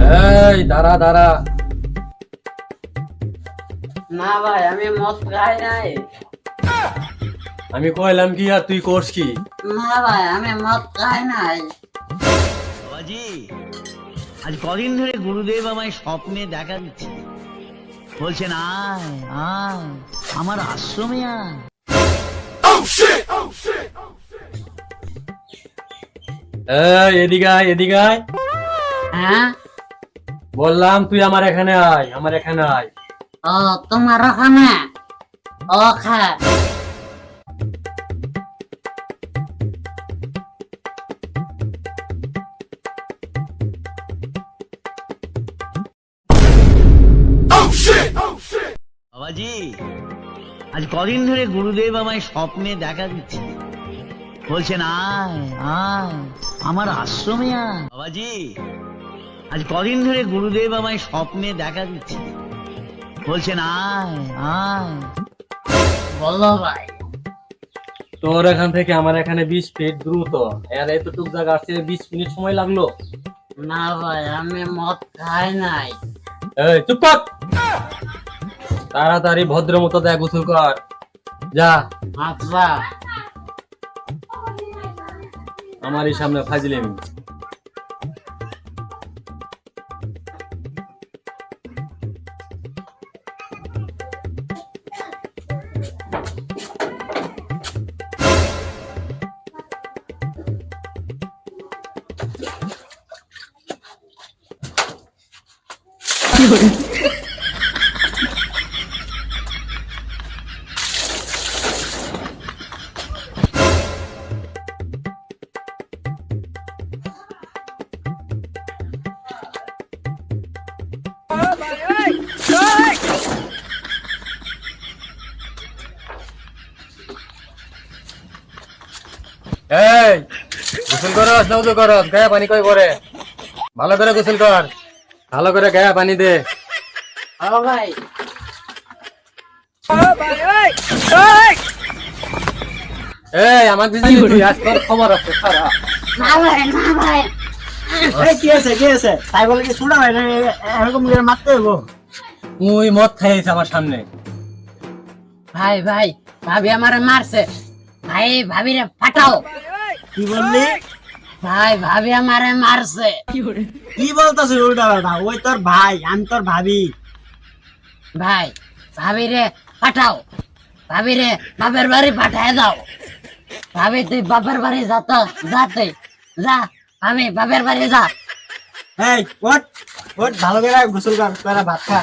এই দাঁড়া দাঁড়া। না ভাই, আমি মদ খাই নাই। আমি কইলাম কি আর তুই করস কি? না ভাই, আমি মদ খাই নাই। বাবাজি, আজ কদিন ধরে গুরুদেব আমায় স্বপ্নে দেখা দিচ্ছে, বলছেন আয় আয় আমার আশ্রমে আয়। এই এদিকে আয়, এদিকে আয়। হ্যাঁ? বললাম তুই আমার এখানে আয়, আমার এখানে আয়। ও তোমার ওখানে? ও খা। বাবাজি, আজ কদিন ধরে গুরুদেব আমায় স্বপ্নে দেখা দিচ্ছে, বলছেন আয় আয় আমার আশ্রমে আয়। বাবাজি, আজ কদিন ধরে গুরুদেব আমায় স্বপ্নে দেখা দিচ্ছে, বলছেন আয় আয়। বলো ভাই। তোর এখান থেকে আমার এখানে 20 ফিট দ্রুত, আর এতটুক জায়গা আসতে 20 মিনিট সময় লাগলো। না ভাই, আমি মদ খাই নাই। এই চুপ কর। তাড়াতাড়ি ভদ্র মতো দেখ, গোসল কর যা। আচ্ছা। আমার এই সামনে ফাজিলেমি। এই গোসল করস না উজু করস? গায়ে পানি কই করে? ভালো করে গোসল কর, ভালো করে গায়ে পানি দে। ও ভাই। এই আমার দিদি তুই আজ তোর খবর আছে খারাপ। না ভাই, না ভাই। কি আছে তাই বলে কি শোনা হয় না? এরকম করে মারতে হবো? তুই মদ খাইছিস আমার সামনে। ভাই ভাই, ভাবি আমারে মারছে। ভাই, ভাবিরে ফাটাও। কি বললি? ভাই, ভাবি আমারে মারছে। কি বলতেছিস উল্টা পাল্টা? ওই তোর ভাই, আমি তোর ভাবি। ভাই, ভাবিরে পাঠাও। ভাবিরে বাপের বাড়ি পাঠায় দাও। ভাবি, তুই বাপের বাড়ি যাতে যা। ভাবি, বাপের বাড়ি যা। এই ওঠ ওঠ, ভালো করে গোসল কর, তোরা ভাত খা।